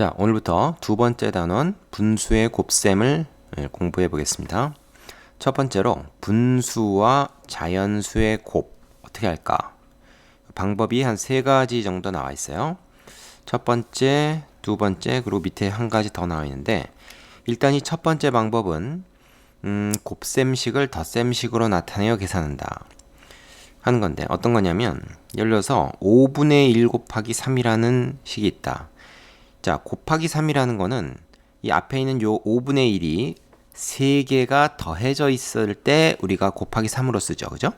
자, 오늘부터 두 번째 단원 분수의 곱셈을 공부해 보겠습니다. 첫 번째로 분수와 자연수의 곱 어떻게 할까? 방법이 한 세 가지 정도 나와 있어요. 첫 번째, 두 번째, 그리고 밑에 한 가지 더 나와 있는데 일단 이 첫 번째 방법은 곱셈식을 덧셈식으로 나타내어 계산한다 하는 건데 어떤 거냐면 예를 들어서 5분의 1 곱하기 3이라는 식이 있다. 자, 곱하기 3이라는 거는 이 앞에 있는 요 5분의 1이 3개가 더해져 있을 때 우리가 곱하기 3으로 쓰죠. 그죠?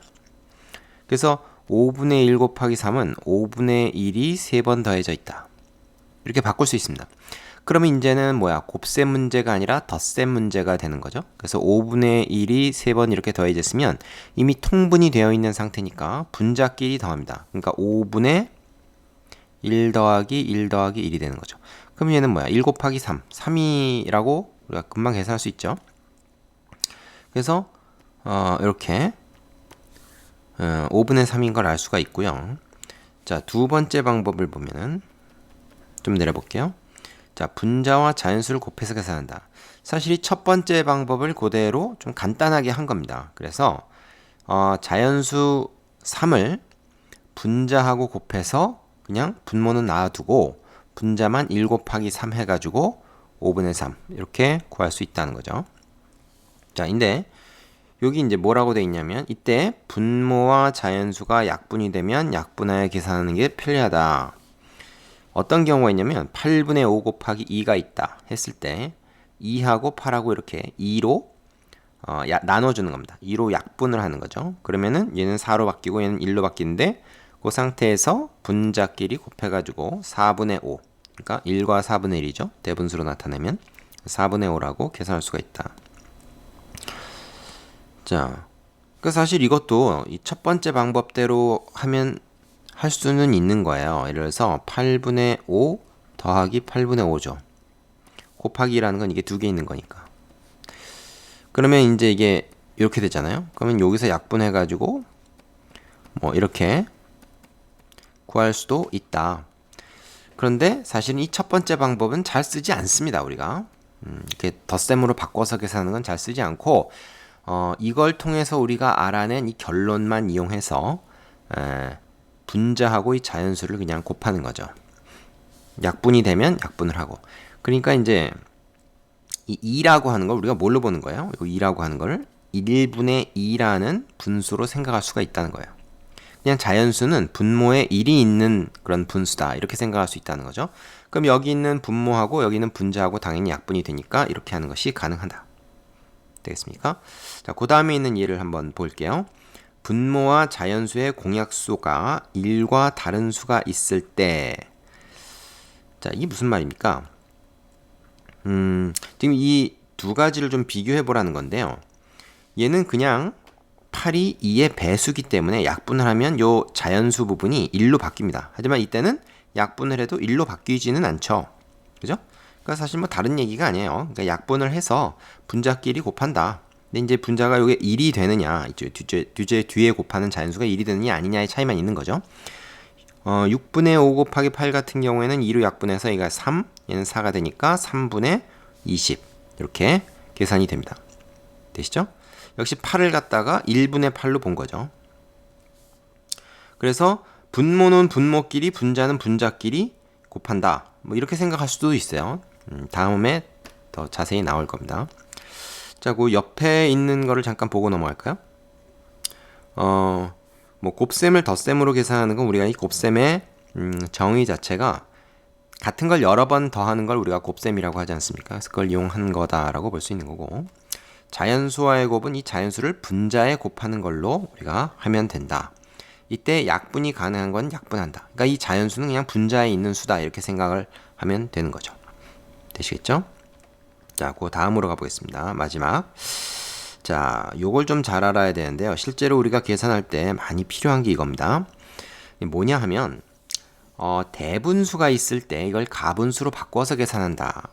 그래서 5분의 1 곱하기 3은 5분의 1이 3번 더해져 있다. 이렇게 바꿀 수 있습니다. 그러면 이제는 곱셈 문제가 아니라 덧셈 문제가 되는 거죠. 그래서 5분의 1이 3번 이렇게 더해졌으면 이미 통분이 되어 있는 상태니까 분자끼리 더합니다. 그러니까 5분의 1 더하기 1 더하기 1이 되는 거죠. 그럼 얘는 1 곱하기 3, 3이라고 우리가 금방 계산할 수 있죠. 그래서 이렇게 5분의 3인 걸 알 수가 있고요. 자, 두 번째 방법을 보면은 좀 내려볼게요. 자, 분자와 자연수를 곱해서 계산한다. 사실 이 첫 번째 방법을 그대로 좀 간단하게 한 겁니다. 그래서 자연수 3을 분자하고 곱해서 그냥 분모는 놔두고 분자만 1 곱하기 3 해가지고 5분의 3 이렇게 구할 수 있다는 거죠. 자, 근데 여기 이제 뭐라고 돼 있냐면 이때 분모와 자연수가 약분이 되면 약분하여 계산하는 게 편리하다. 어떤 경우가 있냐면 8분의 5 곱하기 2가 있다 했을 때 2하고 8하고 이렇게 2로 나눠주는 겁니다. 2로 약분을 하는 거죠. 그러면은 얘는 4로 바뀌고 얘는 1로 바뀌는데 그 상태에서 분자끼리 곱해가지고 4분의 5, 그러니까 1과 4분의 1이죠. 대분수로 나타내면 4분의 5라고 계산할 수가 있다. 자, 그 사실 이것도 이 첫 번째 방법대로 하면 할 수는 있는 거예요. 예를 들어서 8분의 5 더하기 8분의 5죠. 곱하기라는 건 이게 두 개 있는 거니까. 그러면 이제 이게 이렇게 되잖아요. 그러면 여기서 약분해가지고 이렇게 구할 수도 있다. 그런데 사실은 이 첫 번째 방법은 잘 쓰지 않습니다. 우리가 이렇게 덧셈으로 바꿔서 계산하는 건 잘 쓰지 않고 이걸 통해서 우리가 알아낸 이 결론만 이용해서 분자하고 이 자연수를 그냥 곱하는 거죠. 약분이 되면 약분을 하고. 그러니까 이제 이 2라고 하는 걸 우리가 뭘로 보는 거예요? 이 2라고 하는 걸 1분의 2라는 분수로 생각할 수가 있다는 거예요. 그냥 자연수는 분모에 1이 있는 그런 분수다 이렇게 생각할 수 있다는 거죠. 그럼 여기 있는 분모하고 여기 있는 분자하고 당연히 약분이 되니까 이렇게 하는 것이 가능하다. 되겠습니까? 자, 그 다음에 있는 예를 한번 볼게요. 분모와 자연수의 공약수가 1과 다른 수가 있을 때, 자, 이게 무슨 말입니까? 지금 이 두 가지를 좀 비교해 보라는 건데요. 얘는 그냥 8이 2의 배수기 때문에 약분을 하면 요 자연수 부분이 1로 바뀝니다. 하지만 이때는 약분을 해도 1로 바뀌지는 않죠. 그죠? 그러니까 사실 다른 얘기가 아니에요. 그러니까 약분을 해서 분자끼리 곱한다. 근데 이제 분자가 요게 1이 되느냐, 뒤에 곱하는 자연수가 1이 되느냐 아니냐의 차이만 있는 거죠. 6분의 5 곱하기 8 같은 경우에는 2로 약분해서 얘가 3, 얘는 4가 되니까 3분의 20 이렇게 계산이 됩니다. 되시죠? 역시 8을 갖다가 1분의 8로 본 거죠. 그래서 분모는 분모끼리 분자는 분자끼리 곱한다. 이렇게 생각할 수도 있어요. 다음에 더 자세히 나올 겁니다. 자, 그 옆에 있는 거를 잠깐 보고 넘어갈까요? 곱셈을 덧셈으로 계산하는 건 우리가 이 곱셈의 정의 자체가 같은 걸 여러 번 더하는 걸 우리가 곱셈이라고 하지 않습니까? 그래서 그걸 이용한 거다라고 볼 수 있는 거고, 자연수와의 곱은 이 자연수를 분자에 곱하는 걸로 우리가 하면 된다. 이때 약분이 가능한 건 약분한다. 그러니까 이 자연수는 그냥 분자에 있는 수다 이렇게 생각을 하면 되는 거죠. 되시겠죠? 자, 그 다음으로 가보겠습니다. 마지막. 자, 요걸 좀 잘 알아야 되는데요. 실제로 우리가 계산할 때 많이 필요한 게 이겁니다. 뭐냐 하면 대분수가 있을 때 이걸 가분수로 바꿔서 계산한다.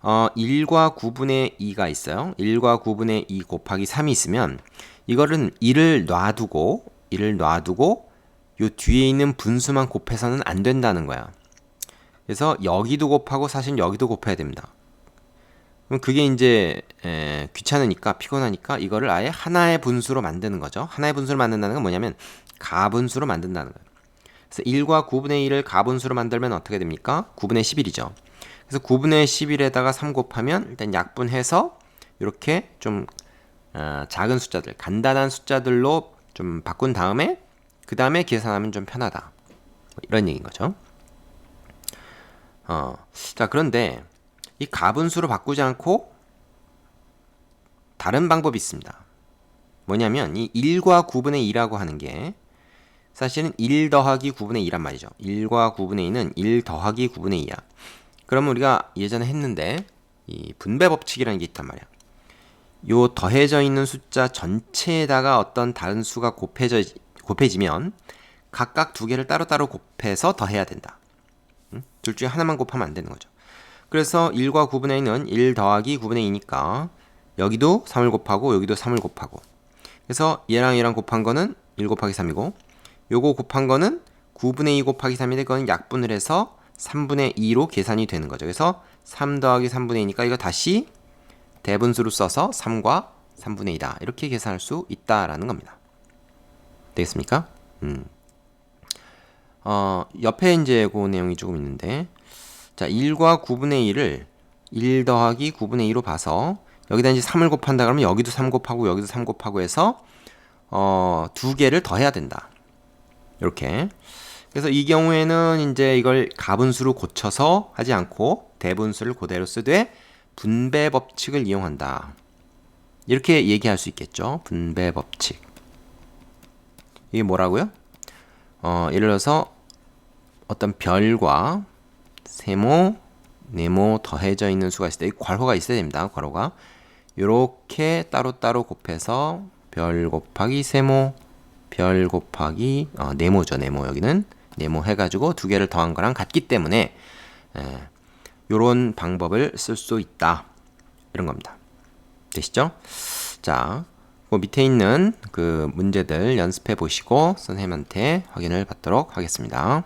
1과 9분의 2가 있어요. 1과 9분의 2 곱하기 3이 있으면 이거는 1을 놔두고 요 뒤에 있는 분수만 곱해서는 안 된다는 거야. 그래서 여기도 곱하고 사실 여기도 곱해야 됩니다. 그럼 그게 이제 귀찮으니까 피곤하니까 이거를 아예 하나의 분수로 만드는 거죠. 하나의 분수로 만든다는 건 뭐냐면 가분수로 만든다는 거예요. 그래서 1과 9분의 1을 가분수로 만들면 어떻게 됩니까? 9분의 11이죠. 그래서 9분의 11에다가 3 곱하면 일단 약분해서 이렇게 좀 작은 숫자들, 간단한 숫자들로 좀 바꾼 다음에 그 다음에 계산하면 좀 편하다. 이런 얘기인 거죠. 자, 그런데 이 가분수로 바꾸지 않고 다른 방법이 있습니다. 뭐냐면 이 1과 9분의 2라고 하는 게 사실은 1 더하기 9분의 2란 말이죠. 1과 9분의 2는 1 더하기 9분의 2야. 그러면 우리가 예전에 했는데 이 분배 법칙이라는 게 있단 말이야. 요 더해져 있는 숫자 전체에다가 어떤 다른 수가 곱해지면 각각 두 개를 따로따로 곱해서 더해야 된다. 둘 중에 하나만 곱하면 안 되는 거죠. 그래서 1과 9분의 2는 1 더하기 9분의 2니까 여기도 3을 곱하고 여기도 3을 곱하고, 그래서 얘랑 얘랑 곱한 거는 1 곱하기 3이고 요거 곱한 거는 9분의 2 곱하기 3인데 그건 약분을 해서 3분의 2로 계산이 되는 거죠. 그래서 3 더하기 3분의 2니까 이거 다시 대분수로 써서 3과 3분의 2다 이렇게 계산할 수 있다라는 겁니다. 되겠습니까? 옆에 이제 그 내용이 조금 있는데, 자, 1과 9분의 1을 1 더하기 9분의 2로 봐서 여기다 이제 3을 곱한다 그러면 여기도 3 곱하고 여기도 3 곱하고 해서 두 개를 더해야 된다. 이렇게. 그래서 이 경우에는 이제 이걸 가분수로 고쳐서 하지 않고 대분수를 그대로 쓰되 분배 법칙을 이용한다. 이렇게 얘기할 수 있겠죠. 분배 법칙. 이게 뭐라고요? 예를 들어서 어떤 별과 세모, 네모 더해져 있는 수가 있을 때 괄호가 있어야 됩니다. 괄호가 이렇게 따로따로 곱해서 별 곱하기 세모, 별 곱하기 네모죠. 네모, 여기는 네모 해가지고 두 개를 더한 거랑 같기 때문에 요런 방법을 쓸 수 있다, 이런 겁니다. 되시죠? 자, 그 밑에 있는 그 문제들 연습해 보시고 선생님한테 확인을 받도록 하겠습니다.